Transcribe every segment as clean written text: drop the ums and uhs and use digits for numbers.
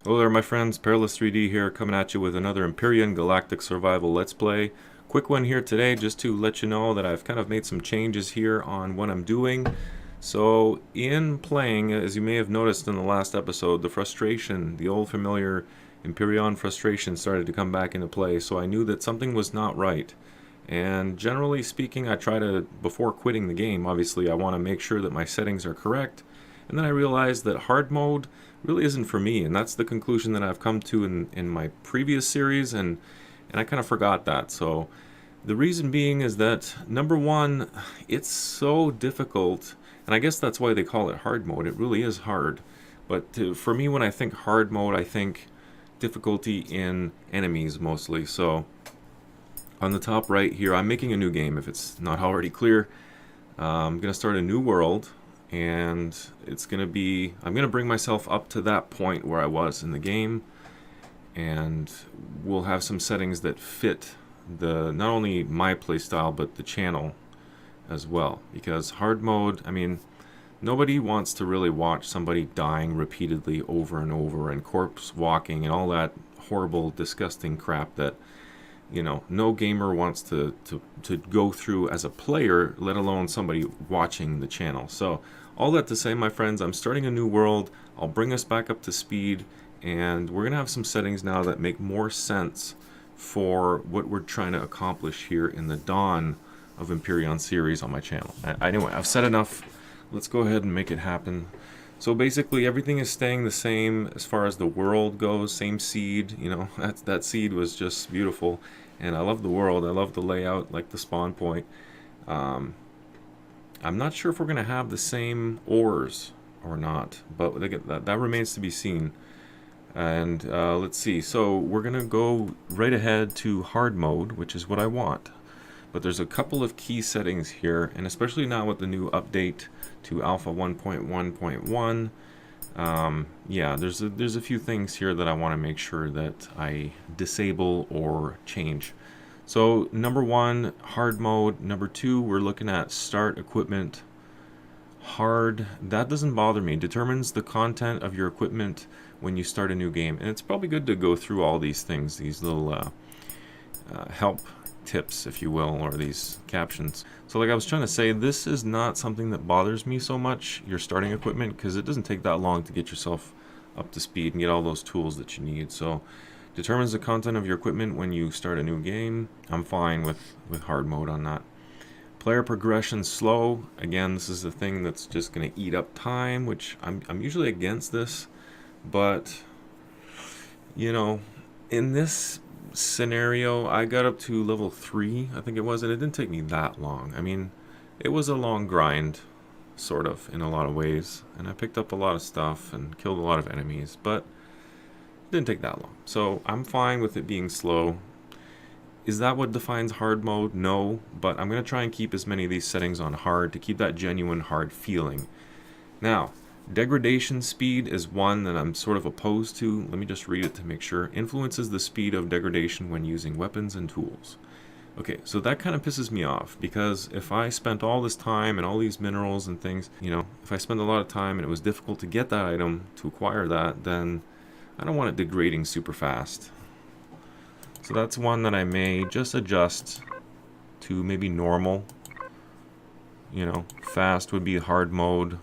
Hello there, my friends. Perilous 3D here, coming at you with another Empyrion Galactic Survival Let's Play. Quick one here today, just to let you know that I've kind of made some changes here on what I'm doing. So, in playing, as you may have noticed in the last episode, the frustration, the old familiar Empyrion frustration started to come back into play, so I knew that something was not right. And generally speaking, I try to, before quitting the game, obviously I want to make sure that my settings are correct. And then I realized that hard mode really isn't for me, and that's the conclusion that I've come to in my previous series, and I kind of forgot that. So the reason being is that, number one, it's so difficult, and I guess that's why they call it hard mode. It really is hard. But for me, when I think hard mode, I think difficulty in enemies mostly. So on the top right here, I'm making a new game, if it's not already clear. I'm going to start a new world, and it's going to be, I'm going to bring myself up to that point where I was in the game, and we'll have some settings that fit not only my playstyle but the channel as well, because hard mode, I mean, nobody wants to really watch somebody dying repeatedly over and over and corpse walking and all that horrible, disgusting crap that, you know, no gamer wants to go through as a player, let alone somebody watching the channel. So all that to say, my friends, I'm starting a new world. I'll bring us back up to speed, and we're going to have some settings now that make more sense for what we're trying to accomplish here in the Dawn of Empyrion series on my channel. Anyway, I've said enough. Let's go ahead and make it happen. So basically everything is staying the same as far as the world goes. Same seed, you know, that seed was just beautiful. And I love the world. I love the layout, like the spawn point. I'm not sure if we're going to have the same ores or not, but that remains to be seen. And let's see. So we're going to go right ahead to hard mode, which is what I want. But there's a couple of key settings here, and especially now with the new update to Alpha 1.1.1. Yeah, there's a few things here that I want to make sure that I disable or change. So number one, hard mode. Number two, we're looking at start equipment. Hard, that doesn't bother me. Determines the content of your equipment when you start a new game. And it's probably good to go through all these things, these little help tips, if you will, or these captions. So like I was trying to say, this is not something that bothers me so much, your starting equipment, because it doesn't take that long to get yourself up to speed and get all those tools that you need. So determines the content of your equipment when you start a new game. I'm fine with hard mode on that. Player progression slow. Again, this is the thing that's just going to eat up time, which I'm usually against this, but you know, in this scenario, I got up to level 3, I think it was, and it didn't take me that long. I mean, it was a long grind, sort of, in a lot of ways, and I picked up a lot of stuff and killed a lot of enemies, but it didn't take that long. So I'm fine with it being slow. Is that what defines hard mode? No, but I'm going to try and keep as many of these settings on hard to keep that genuine hard feeling. Now, degradation speed is one that I'm sort of opposed to. Let me just read it to make sure. Influences the speed of degradation when using weapons and tools. Okay, so that kind of pisses me off, because if I spent all this time and all these minerals and things, you know, if I spent a lot of time and it was difficult to get that item, to acquire that, then I don't want it degrading super fast. So that's one that I may just adjust to maybe normal. You know, fast would be hard mode.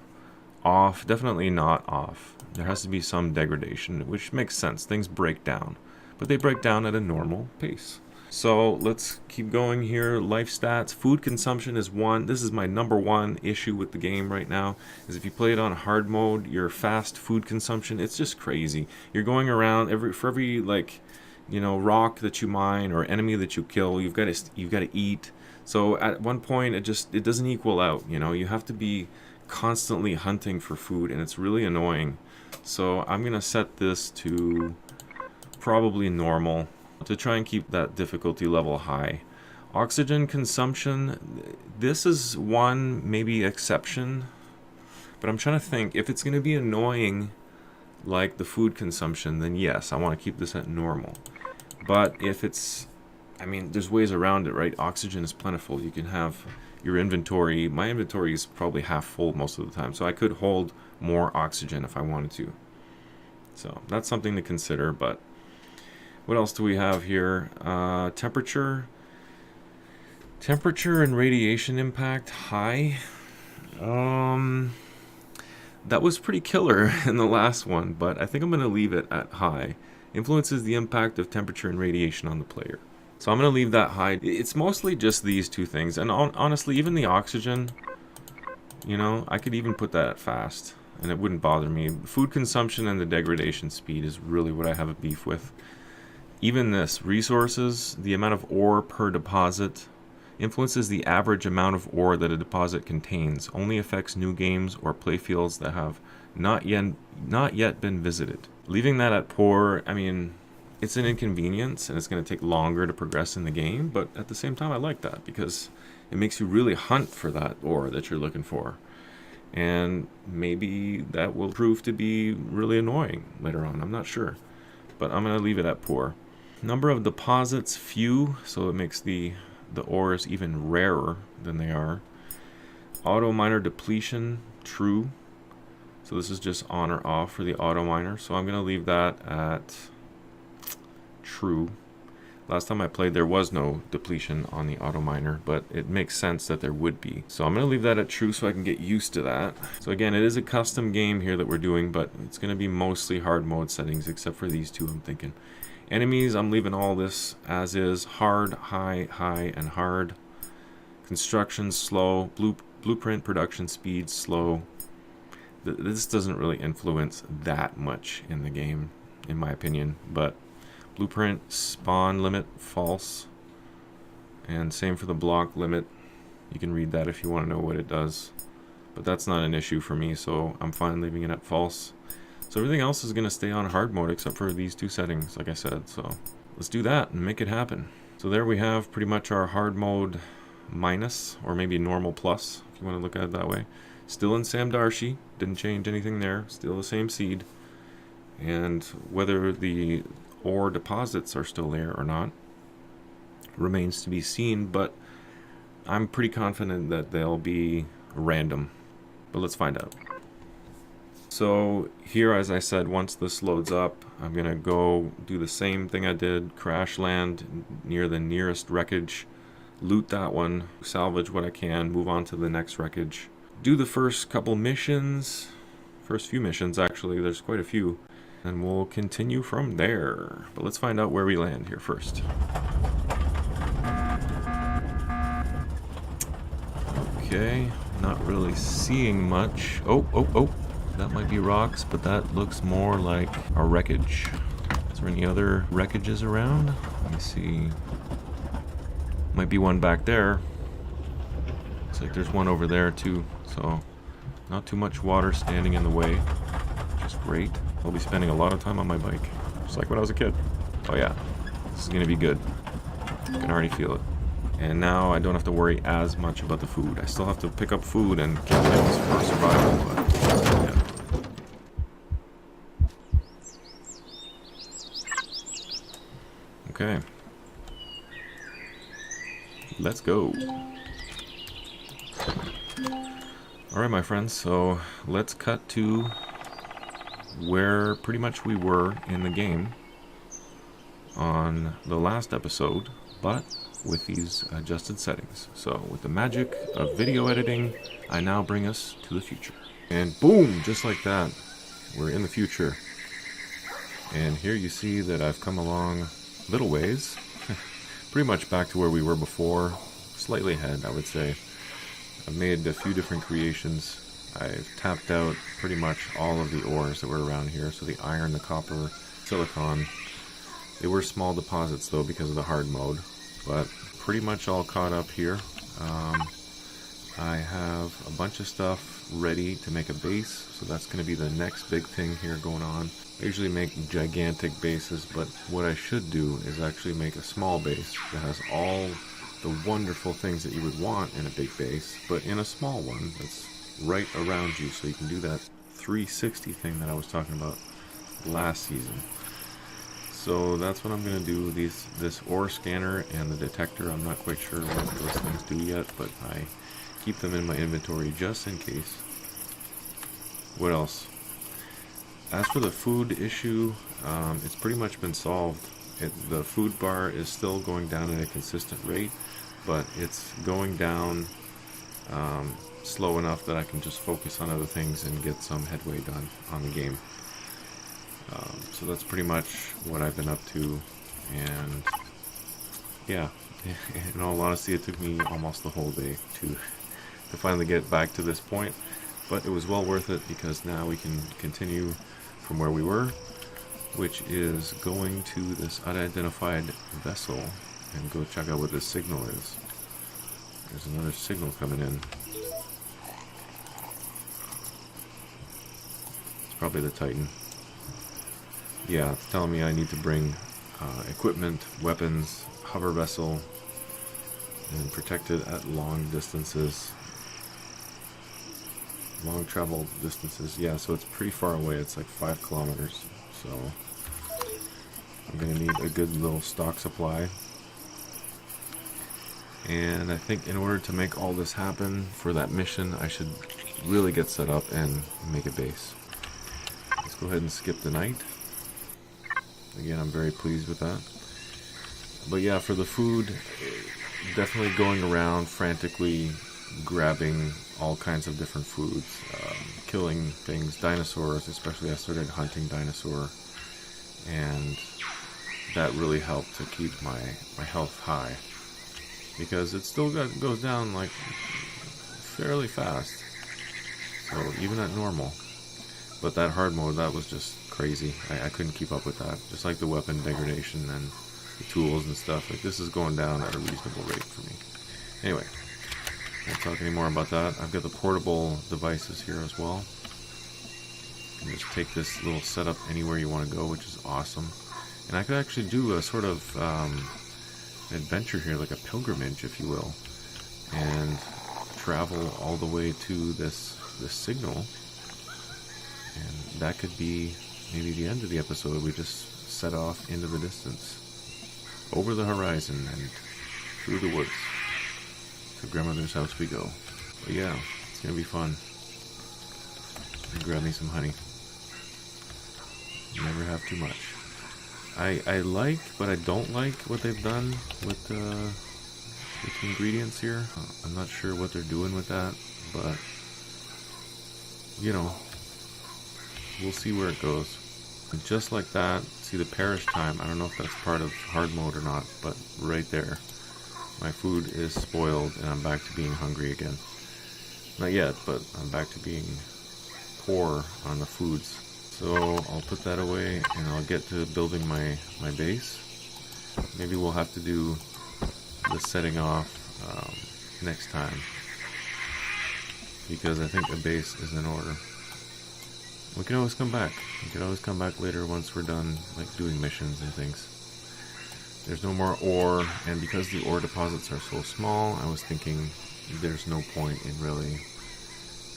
Off, definitely not off. There has to be some degradation, which makes sense. Things break down, but they break down at a normal pace. So let's keep going here. Life stats. Food consumption is one. This is my number one issue with the game right now, is if you play it on hard mode, your fast food consumption, it's just crazy. You're going around for every, like, you know, rock that you mine or enemy that you kill, you've got to eat. So at one point it doesn't equal out, you know. You have to be constantly hunting for food, and it's really annoying. So I'm gonna set this to probably normal to try and keep that difficulty level high. Oxygen consumption, this is one maybe exception, but I'm trying to think if it's gonna be annoying like the food consumption, then yes, I want to keep this at normal. But if it's, I mean, there's ways around it, right? Oxygen is plentiful. You can have your inventory. My inventory is probably half full most of the time, so I could hold more oxygen if I wanted to. So that's something to consider. But what else do we have here? Temperature and radiation impact high. That was pretty killer in the last one, but I think I'm going to leave it at high. Influences the impact of temperature and radiation on the player. So I'm going to leave that high. It's mostly just these two things. And honestly, even the oxygen, you know, I could even put that at fast, and it wouldn't bother me. Food consumption and the degradation speed is really what I have a beef with. Even this, resources, the amount of ore per deposit, influences the average amount of ore that a deposit contains, only affects new games or playfields that have not yet been visited. Leaving that at poor, I mean, it's an inconvenience and it's going to take longer to progress in the game, but at the same time I like that because it makes you really hunt for that ore that you're looking for. And maybe that will prove to be really annoying later on, I'm not sure. But I'm going to leave it at poor. Number of deposits, few, so it makes the ores even rarer than they are. Auto miner depletion, true. So this is just on or off for the auto miner. So I'm going to leave that at true. Last time I played there was no depletion on the auto miner, but it makes sense that there would be. So I'm going to leave that at true so I can get used to that. So again, it is a custom game here that we're doing, but it's going to be mostly hard mode settings except for these two, I'm thinking. Enemies, I'm leaving all this as is. Hard, high, high, and hard. Construction, slow. Blueprint production speed, slow. This doesn't really influence that much in the game, in my opinion. But blueprint spawn limit, false. And same for the block limit. You can read that if you want to know what it does. But that's not an issue for me, so I'm fine leaving it at false. So everything else is going to stay on hard mode except for these two settings, like I said. So let's do that and make it happen. So there we have pretty much our hard mode minus, or maybe normal plus, if you want to look at it that way. Still in Sam Darshi, didn't change anything there, still the same seed. And whether the ore deposits are still there or not remains to be seen, but I'm pretty confident that they'll be random. But let's find out. So here, as I said, once this loads up, I'm going to go do the same thing I did, crash land near the nearest wreckage, loot that one, salvage what I can, move on to the next wreckage, do the first couple missions, first few missions actually, there's quite a few, and we'll continue from there. But let's find out where we land here first. Okay, not really seeing much. Oh. That might be rocks, but that looks more like a wreckage. Is there any other wreckages around? Let me see. Might be one back there. Looks like there's one over there too. So not too much water standing in the way, which is great. I'll be spending a lot of time on my bike, just like when I was a kid. Oh yeah, this is gonna be good. I can already feel it. And now I don't have to worry as much about the food. I still have to pick up food and chemicals for survival, but yeah. Okay. Let's go. Alright, my friends, so let's cut to where pretty much we were in the game on the last episode, but with these adjusted settings. So with the magic of video editing, I now bring us to the future. And boom, just like that, we're in the future. And here you see that I've come along little ways, pretty much back to where we were before, slightly ahead, I would say. I've made a few different creations. I've tapped out pretty much all of the ores that were around here, so the iron, the copper, silicon. They were small deposits though because of the hard mode, but pretty much all caught up here. I have a bunch of stuff ready to make a base, so that's going to be the next big thing here going on. I usually make gigantic bases, but what I should do is actually make a small base that has all the wonderful things that you would want in a big base, but in a small one that's right around you, so you can do that 360 thing that I was talking about last season. So that's what I'm going to do. This ore scanner and the detector, I'm not quite sure what those things do yet, but I keep them in my inventory just in case. What else? As for the food issue, it's pretty much been solved. The food bar is still going down at a consistent rate, but it's going down slow enough that I can just focus on other things and get some headway done on the game. So that's pretty much what I've been up to, and yeah, in all honesty, it took me almost the whole day to finally get back to this point, but it was well worth it because now we can continue from where we were, which is going to this unidentified vessel and go check out what this signal is. There's another signal coming in. It's probably the Titan. Yeah, it's telling me I need to bring equipment, weapons, hover vessel, and protect it at long distances. Long travel distances. Yeah, so it's pretty far away. It's like 5 kilometers. So I'm going to need a good little stock supply. And I think in order to make all this happen for that mission, I should really get set up and make a base. Let's go ahead and skip the night. Again, I'm very pleased with that. But yeah, for the food, definitely going around frantically grabbing all kinds of different foods, killing things, dinosaurs, especially I started hunting dinosaur, and that really helped to keep my health high, because it still goes down like fairly fast, so even at normal. But that hard mode, that was just crazy. I couldn't keep up with that, just like the weapon degradation and the tools and stuff. Like, this is going down at a reasonable rate for me. Anyway, I won't talk any more about that. I've got the portable devices here as well. You can just take this little setup anywhere you want to go, which is awesome. And I could actually do a sort of adventure here, like a pilgrimage, if you will, and travel all the way to this signal. And that could be maybe the end of the episode. We just set off into the distance, over the horizon and through the woods. To grandmother's house we go. But yeah, it's gonna be fun. Grab me some honey. Never have too much. I like, but I don't like what they've done with the ingredients here. I'm not sure what they're doing with that, but you know, we'll see where it goes. And just like that, see the perish time. I don't know if that's part of hard mode or not, but right there, my food is spoiled and I'm back to being hungry again. Not yet, but I'm back to being poor on the foods. So I'll put that away and I'll get to building my base. Maybe we'll have to do the setting off next time, because I think a base is in order. We can always come back. We can always come back later once we're done, like, doing missions and things. There's no more ore, and because the ore deposits are so small, I was thinking there's no point in really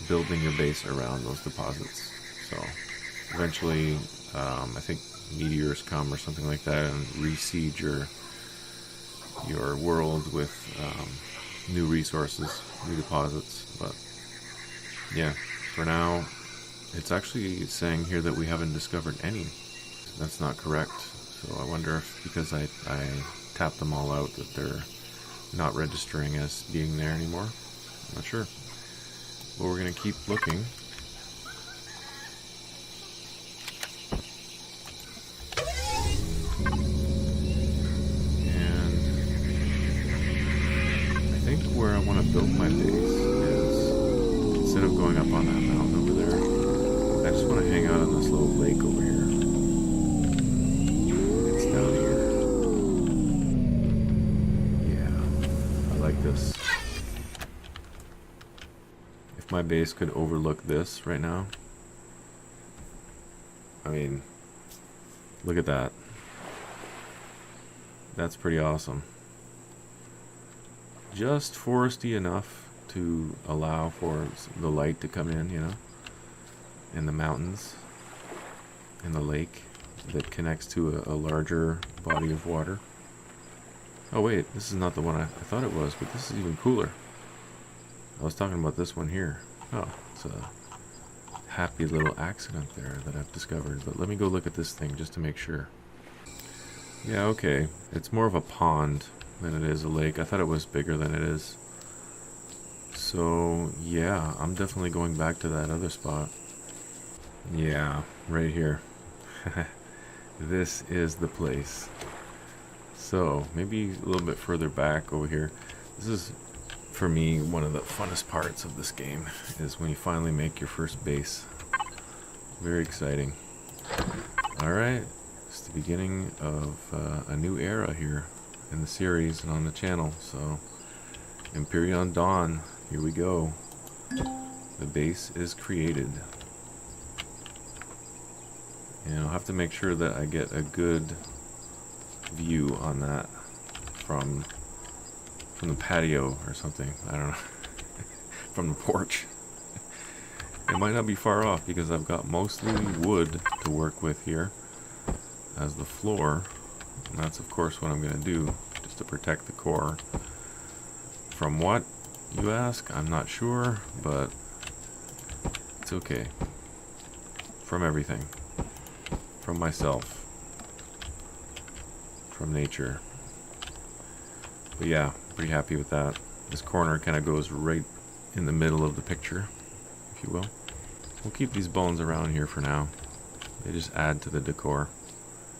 building your base around those deposits. So eventually, I think meteors come or something like that and reseed your world with new resources, new deposits. But yeah, for now, it's actually saying here that we haven't discovered any. That's not correct. So I wonder if because I tapped them all out that they're not registering as being there anymore. I'm not sure. But we're going to keep looking. And I think where I want to build my base is, instead of going up on that mountain over there, I just want to hang out on this little lake over here. It's down here. Yeah, I like this. If my base could overlook this right now, I mean, look at that. That's pretty awesome. Just foresty enough to allow for the light to come in, you know, and the mountains and the lake that connects to a larger body of water. Oh wait, this is not the one I thought it was, but this is even cooler. I was talking about this one here. Oh, it's a happy little accident there that I've discovered. But let me go look at this thing just to make sure. Yeah, okay. It's more of a pond than it is a lake. I thought it was bigger than it is. So, yeah, I'm definitely going back to that other spot. Yeah, right here. This is the place. So, maybe a little bit further back over here. This is, for me, one of the funnest parts of this game, is when you finally make your first base. Very exciting. Alright, it's the beginning of a new era here in the series and on the channel. So, Empyrion Dawn, here we go. The base is created. And I'll have to make sure that I get a good view on that from the patio or something. I don't know. From the porch. It might not be far off because I've got mostly wood to work with here as the floor. And that's of course what I'm going to do, just to protect the core. From what, you ask? I'm not sure, but it's okay. From everything. From myself. From nature. But yeah, pretty happy with that. This corner kind of goes right in the middle of the picture, if you will. We'll keep these bones around here for now. They just add to the decor.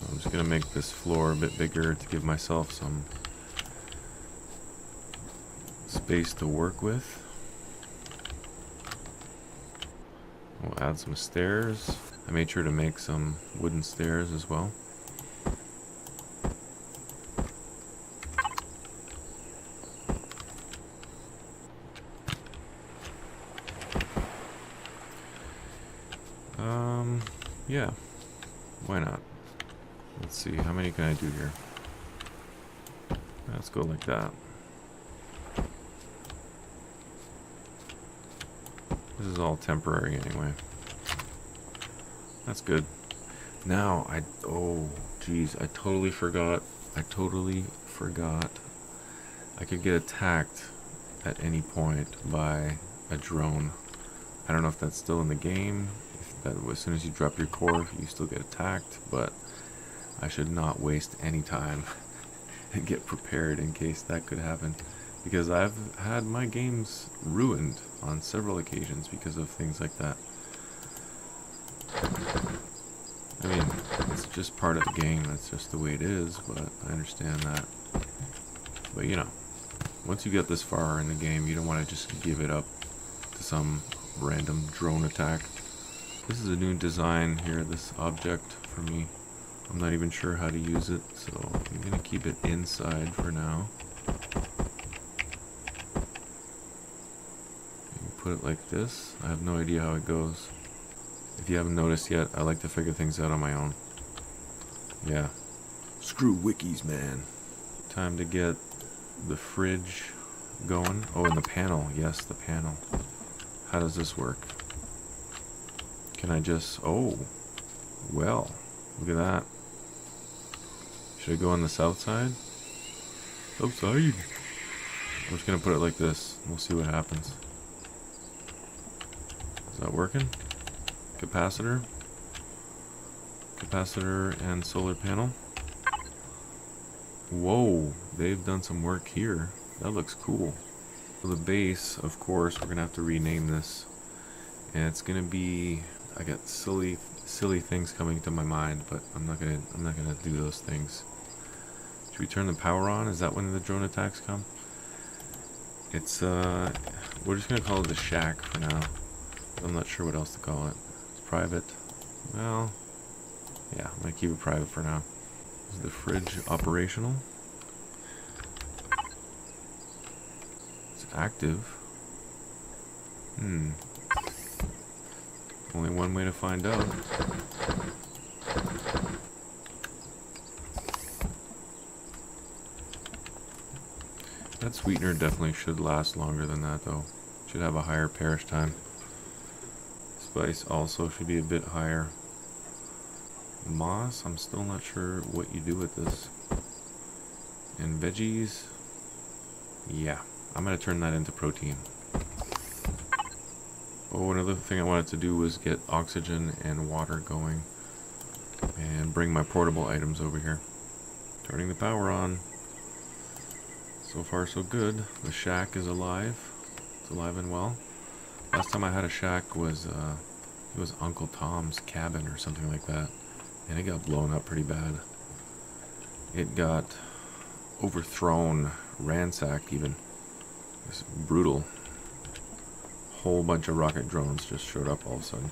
So I'm just going to make this floor a bit bigger to give myself some space to work with. We'll add some stairs. I made sure to make some wooden stairs as well. Yeah, why not? Let's see, how many can I do here? Let's go like that. This is all temporary anyway. That's good. Now, oh, geez, I totally forgot. I could get attacked at any point by a drone. I don't know if that's still in the game. If that, as soon as you drop your core, you still get attacked. But I should not waste any time and get prepared in case that could happen. Because I've had my games ruined on several occasions because of things like that. I mean, it's just part of the game, that's just the way it is, but I understand that. But you know, once you get this far in the game, you don't want to just give it up to some random drone attack. This is a new design here, this object for me. I'm not even sure how to use it, so I'm going to keep it inside for now. Put it like this. I have no idea how it goes. If you haven't noticed yet, I like to figure things out on my own. Yeah. Screw wikis, man. Time to get the fridge going. Oh, and the panel. Yes, the panel. How does this work? Can I just... Oh. Well. Look at that. Should I go on the south side? South side? I'm just going to put it like this. We'll see what happens. Is that working? Capacitor and solar panel. Whoa, they've done some work here. That looks cool. For the base, of course, we're gonna have to rename this, and it's gonna be, I got silly things coming to my mind, but I'm not gonna do those things. Should we turn the power on? Is that when the drone attacks come? It's we're just gonna call it the shack for now. I'm not sure what else to call it. It's private. Well, yeah, I'm gonna keep it private for now. Is the fridge operational? It's active. Only one way to find out. That sweetener definitely should last longer than that though. Should have a higher perish time. Spice also should be a bit higher. Moss, I'm still not sure what you do with this. And veggies, yeah, I'm gonna turn that into protein. Oh, another thing I wanted to do was get oxygen and water going and bring my portable items over here. Turning the power on. So far so good. The shack is alive. It's alive and well. Last time I had a shack was it was Uncle Tom's cabin or something like that, and it got blown up pretty bad. It got overthrown, ransacked even. It's brutal. Whole bunch of rocket drones just showed up all of a sudden.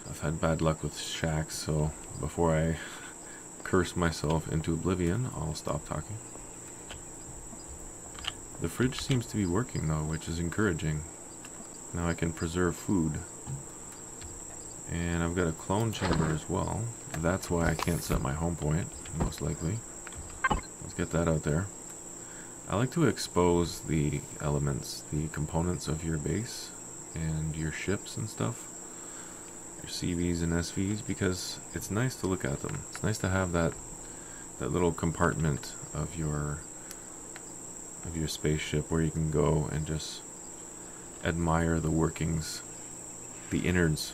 I've had bad luck with shacks, so before I curse myself into oblivion, I'll stop talking. The fridge seems to be working though, which is encouraging. Now I can preserve food. And I've got a clone chamber as well. That's why I can't set my home point, most likely. Let's get that out there. I like to expose the elements, the components of your base and your ships and stuff. Your CVs and SVs, because it's nice to look at them. It's nice to have that little compartment of your spaceship where you can go and just admire the workings, the innards.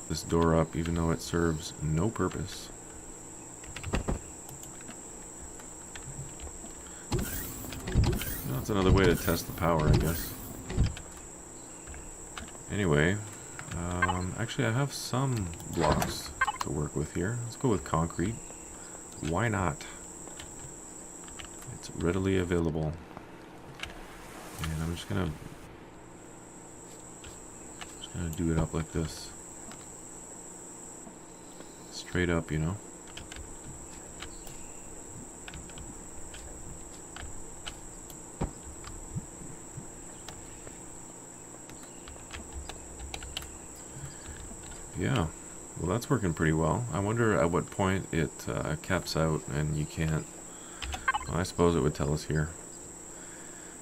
This door up, even though it serves no purpose. That's another way to test the power, I guess. Anyway, actually I have some blocks to work with here. Let's go with concrete. Why not? It's readily available. And I'm just gonna do it up like this. Straight up, you know. Yeah, well that's working pretty well. I wonder at what point it caps out and you can't. Well, I suppose it would tell us here.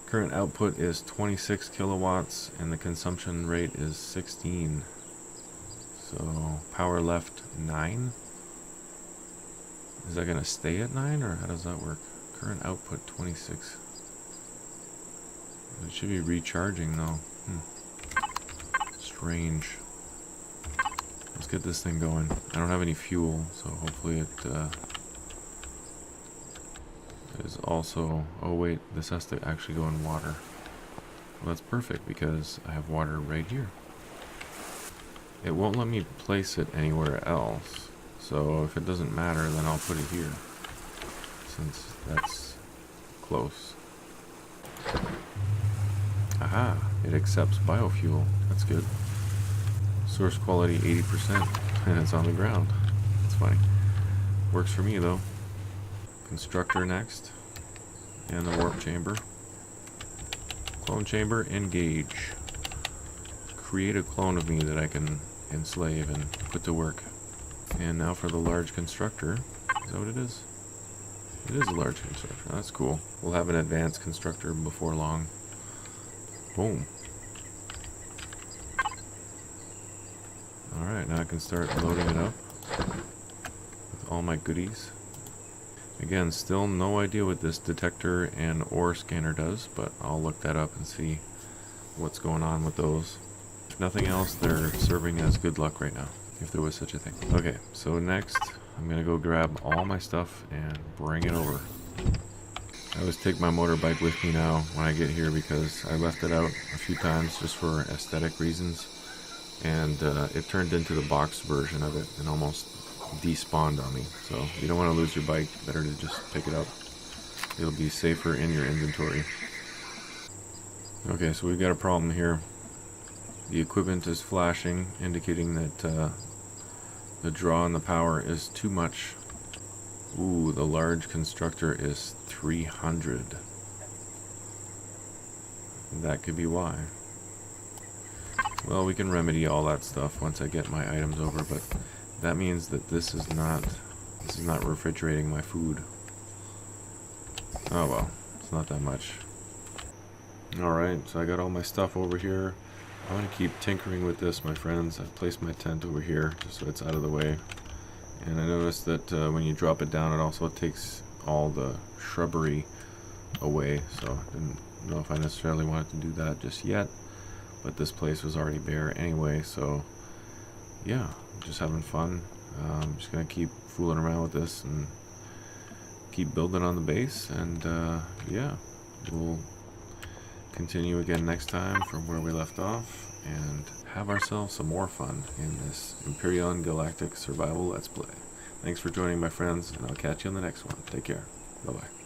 Current output is 26 kilowatts and the consumption rate is 16. So power left 9. Is that gonna stay at 9 or how does that work? Current output 26. It should be recharging though. Strange. Let's get this thing going. I don't have any fuel, so hopefully it is also... Oh wait, this has to actually go in water. Well, that's perfect because I have water right here. It won't let me place it anywhere else, so if it doesn't matter, then I'll put it here, since that's close. Aha, it accepts biofuel. That's good. Source quality 80%, and it's on the ground. That's funny. Works for me though. Constructor next, and the warp chamber. Clone chamber, engage. Create a clone of me that I can enslave and put to work. And now for the large constructor. Is that what it is? It is a large constructor. That's cool. We'll have an advanced constructor before long. Boom. Alright, now I can start loading it up with all my goodies. Again, still no idea what this detector and ore scanner does, but I'll look that up and see what's going on with those. If nothing else, they're serving as good luck right now, if there was such a thing. Okay, so next, I'm gonna go grab all my stuff and bring it over. I always take my motorbike with me now when I get here because I left it out a few times just for aesthetic reasons. And it turned into the box version of it and almost despawned on me. So you don't want to lose your bike, better to just pick it up. It'll be safer in your inventory. Okay, so we've got a problem here. The equipment is flashing, indicating that the draw on the power is too much. Ooh, the large constructor is 300. That could be why. Well, we can remedy all that stuff once I get my items over, but that means that this is not refrigerating my food. Oh well, it's not that much. Alright, so I got all my stuff over here. I'm going to keep tinkering with this, my friends. I've placed my tent over here just so it's out of the way. And I noticed that when you drop it down, it also takes all the shrubbery away. So I didn't know if I necessarily wanted to do that just yet. but this place was already bare anyway, so yeah, just having fun. Just gonna keep fooling around with this and keep building on the base, and yeah, we'll continue again next time from where we left off and have ourselves some more fun in this Empyrion Galactic Survival Let's Play. Thanks for joining, my friends, and I'll catch you on the next one. Take care. Bye-bye.